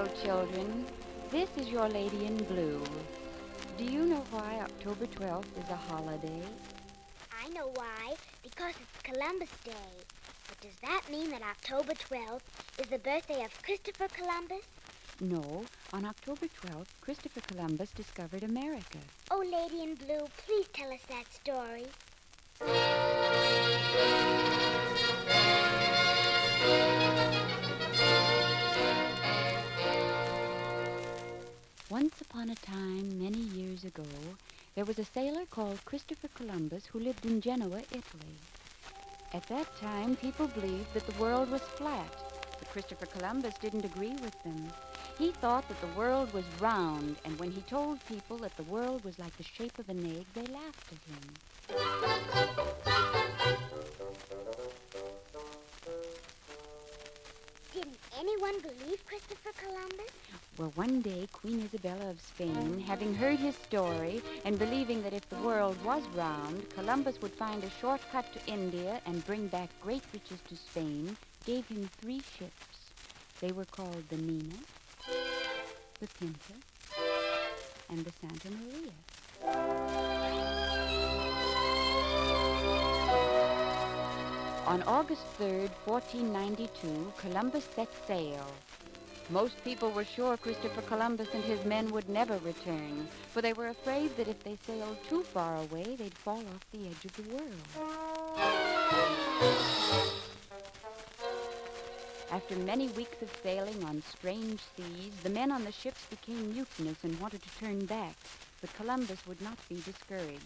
Hello, children. This is your lady in blue. Do you know why October 12th is a holiday? I know why, because it's Columbus Day. But does that mean that October 12th is the birthday of Christopher Columbus? No, on October 12th, Christopher Columbus discovered America. Oh, Lady in Blue, please tell us that story. Once upon a time, many years ago, there was a sailor called Christopher Columbus who lived in Genoa, Italy. At that time, people believed that the world was flat, but Christopher Columbus didn't agree with them. He thought that the world was round, and when he told people that the world was like the shape of an egg, they laughed at him. Didn't anyone believe Christopher Columbus? Well, one day, Queen Isabella of Spain, having heard his story and believing that if the world was round, Columbus would find a shortcut to India and bring back great riches to Spain, gave him 3 ships. They were called the Nina, the Pinta, and the Santa Maria. On August 3rd, 1492, Columbus set sail. Most people were sure Christopher Columbus and his men would never return, for they were afraid that if they sailed too far away, they'd fall off the edge of the world. After many weeks of sailing on strange seas, the men on the ships became mutinous and wanted to turn back, but Columbus would not be discouraged.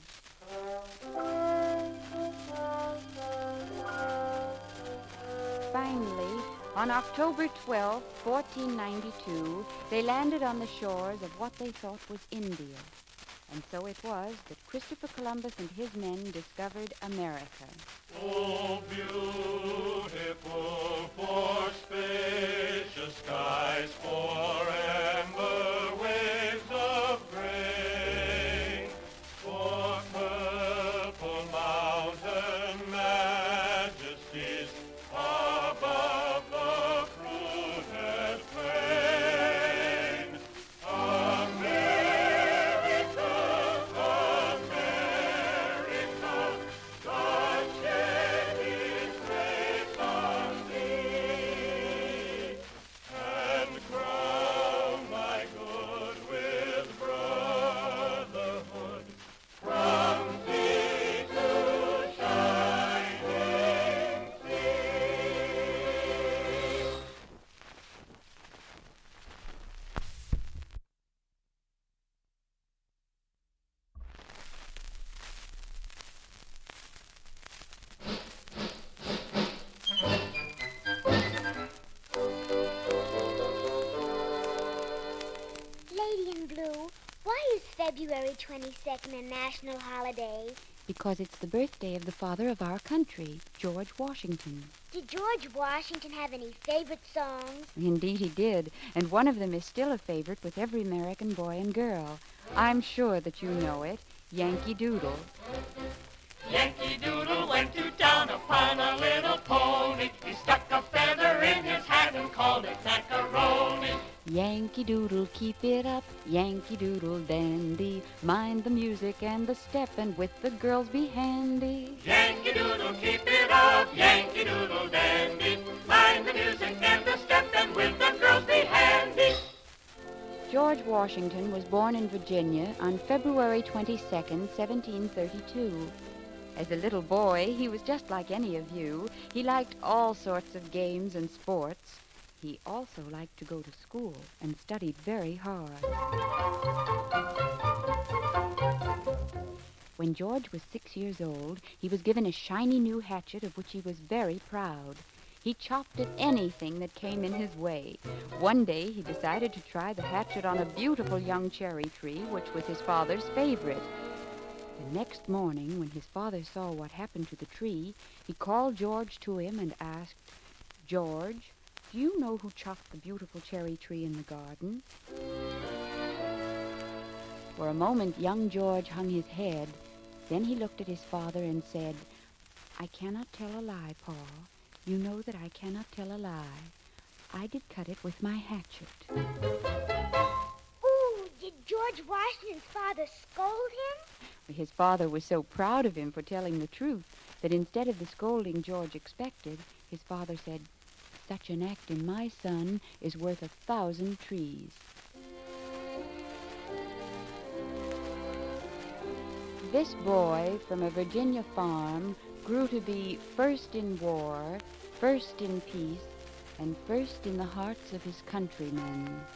Finally, on October 12, 1492, they landed on the shores of what they thought was India. And so it was that Christopher Columbus and his men discovered America. Oh, beautiful for spacious skies, for amber waves of grain, for purple mountain majesties above the fruited plain. America, America, God shed His grace on thee, and crown my good with brotherhood from sea to shining sea. Lady in Blue, why is February 22nd a national holiday? Because it's the birthday of the father of our country, George Washington. Did George Washington have any favorite songs? Indeed he did, and one of them is still a favorite with every American boy and girl. I'm sure that you know it, Yankee Doodle. Yankee Doodle went to town upon a little pony. He stuck a feather in his hat and called it macaroni. Yankee Doodle, keep it up, Yankee Doodle dandy. Mind the music and the step, and with the girls be handy. Yankee Doodle, keep it up, Yankee Doodle dandy. Mind the music and the step, and with the girls be handy. George Washington was born in Virginia on February 22nd, 1732. As a little boy, he was just like any of you. He liked all sorts of games and sports. He also liked to go to school and studied very hard. When George was 6 years old, he was given a shiny new hatchet of which he was very proud. He chopped at anything that came in his way. One day, he decided to try the hatchet on a beautiful young cherry tree, which was his father's favorite. The next morning, when his father saw what happened to the tree, he called George to him and asked, "George, do you know who chopped the beautiful cherry tree in the garden?" For a moment, young George hung his head. Then he looked at his father and said, "I cannot tell a lie, Paul. You know that I cannot tell a lie. I did cut it with my hatchet. Ooh, did George Washington's father scold him? His father was so proud of him for telling the truth that instead of the scolding George expected, his father said, "Such an act in my son is worth 1,000 trees." This boy from a Virginia farm grew to be first in war, first in peace, and first in the hearts of his countrymen.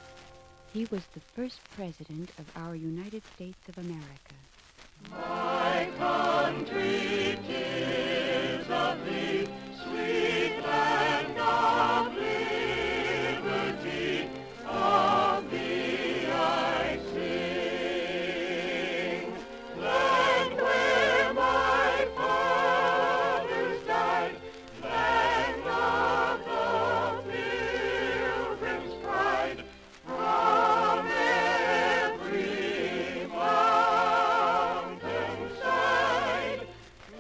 He was the first president of our United States of America. My country, 'tis of thee, sweet land of liberty, of thee I sing. Land where my fathers died, land of the pilgrim's pride, from every mountainside,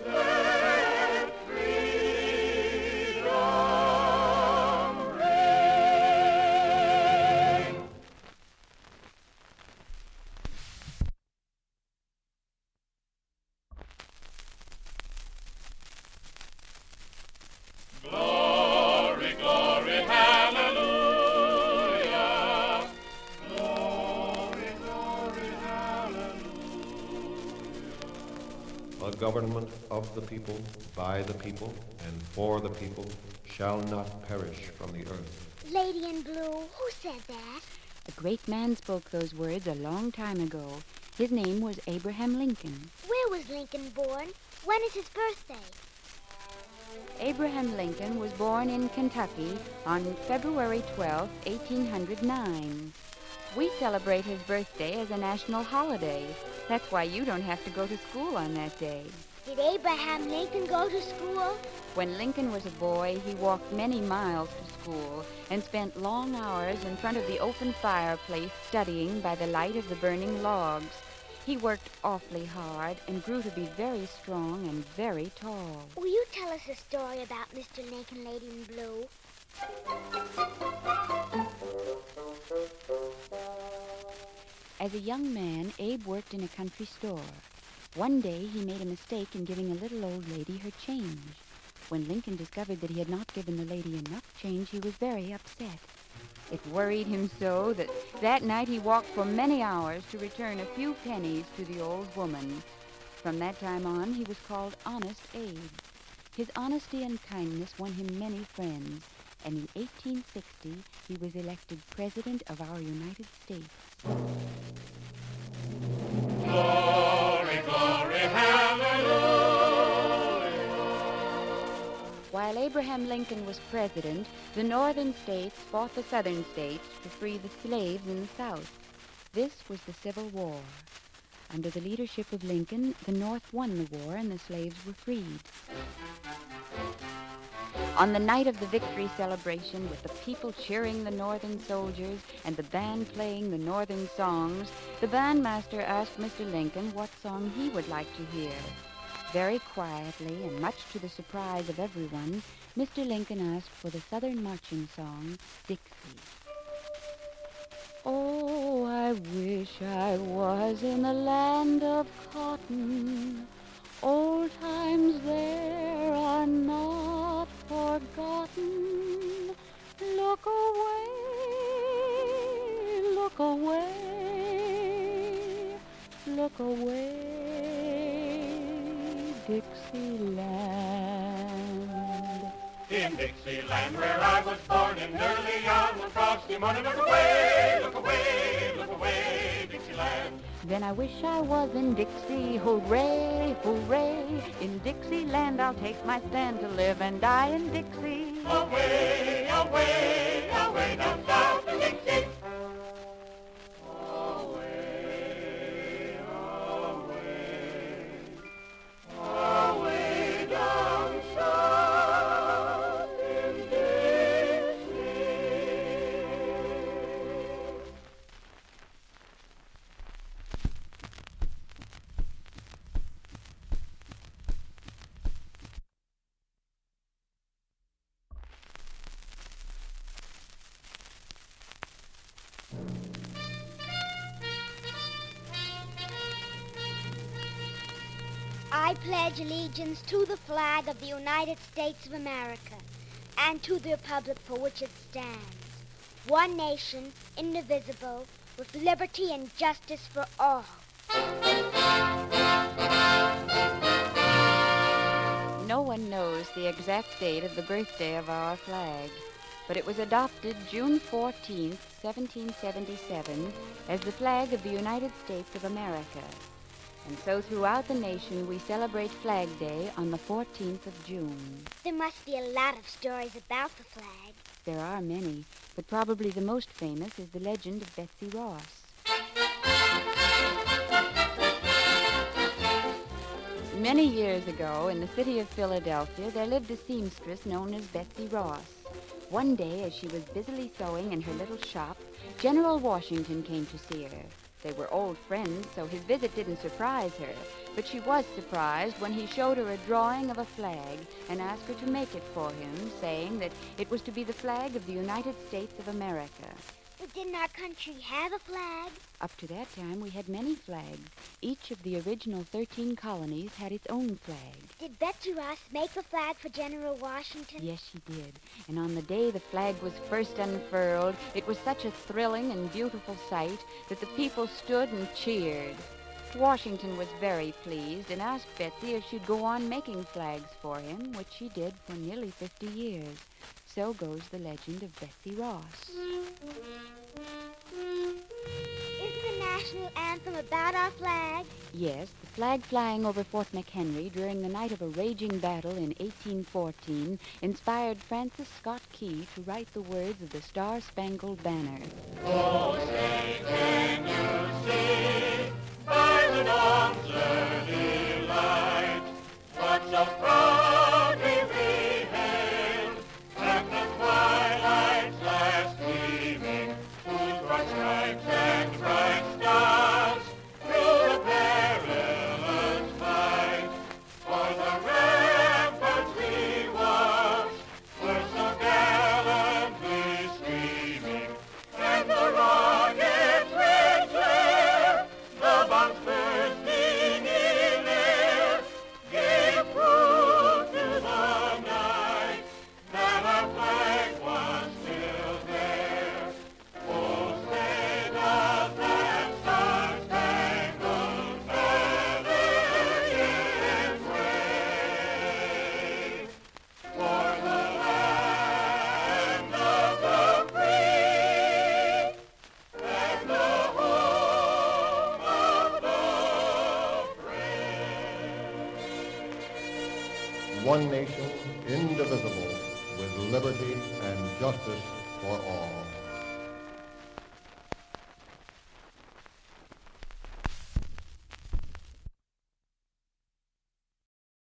let freedom ring. Glory, glory, hallelujah. Glory, glory, hallelujah. A government of the people, by the people, and for the people shall not perish from the earth. Lady in Blue, who said that? A great man spoke those words a long time ago. His name was Abraham Lincoln. Where was Lincoln born? When is his birthday? Abraham Lincoln was born in Kentucky on February 12, 1809. We celebrate his birthday as a national holiday. That's why you don't have to go to school on that day. Did Abraham Lincoln go to school? When Lincoln was a boy, he walked many miles to school and spent long hours in front of the open fireplace studying by the light of the burning logs. He worked awfully hard and grew to be very strong and very tall. Will you tell us a story about Mr. Lincoln, Lady in Blue? As a young man, Abe worked in a country store. One day, he made a mistake in giving a little old lady her change. When Lincoln discovered that he had not given the lady enough change, he was very upset. It worried him so that night he walked for many hours to return a few pennies to the old woman. From that time on, he was called Honest Abe. His honesty and kindness won him many friends, and in 1860, he was elected President of our United States. Glory, glory, hallelujah. While Abraham Lincoln was president, the northern states fought the southern states to free the slaves in the South. This was the Civil War. Under the leadership of Lincoln, the North won the war and the slaves were freed. On the night of the victory celebration, with the people cheering the Northern soldiers and the band playing the Northern songs, the bandmaster asked Mr. Lincoln what song he would like to hear. Very quietly, and much to the surprise of everyone, Mr. Lincoln asked for the Southern marching song, Dixie. Oh, I wish I was in the land of cotton. Old times there are not forgotten. Look away, look away, look away, Dixieland. In Dixieland where I was born in early on one frosty morning, look away, look away, look away, Dixieland. Then I wish I was in Dixie, hooray, hooray. In Dixieland I'll take my stand to live and die in Dixie. Away, away, away down south to Dixie. Away, away, away down south in Dixie. I pledge allegiance to the flag of the United States of America and to the republic for which it stands, one nation, indivisible, with liberty and justice for all. No one knows the exact date of the birthday of our flag, but it was adopted June 14th, 1777, as the flag of the United States of America. And so throughout the nation we celebrate Flag Day on the 14th of June. There must be a lot of stories about the flag. There are many, but probably the most famous is the legend of Betsy Ross. Many years ago, in the city of Philadelphia, there lived a seamstress known as Betsy Ross. One day, as she was busily sewing in her little shop, General Washington came to see her. They were old friends, so his visit didn't surprise her, but she was surprised when he showed her a drawing of a flag and asked her to make it for him, saying that it was to be the flag of the United States of America. But didn't our country have a flag? Up to that time, we had many flags. Each of the original 13 colonies had its own flag. Did Betsy Ross make a flag for General Washington? Yes, she did. And on the day the flag was first unfurled, it was such a thrilling and beautiful sight that the people stood and cheered. Washington was very pleased and asked Betsy if she'd go on making flags for him, which she did for nearly 50 years. So goes the legend of Betsy Ross. Isn't the national anthem about our flag? Yes, the flag flying over Fort McHenry during the night of a raging battle in 1814 inspired Francis Scott Key to write the words of the Star-Spangled Banner. Oh, say, can you see by the dawn's early light what so proudly we hailed, and the twilight's last gleaming, whose broad stripes and bright stars through the perilous fight for the ramparts we watched were so gallantly streaming, and the rockets red glare, the bombs bursting in air, gave proof to the night that our flag was still there. Oh, say does that star-spangled banner yet wave for the land of the free and the home of the brave. One nation, indivisible, with liberty and justice for all.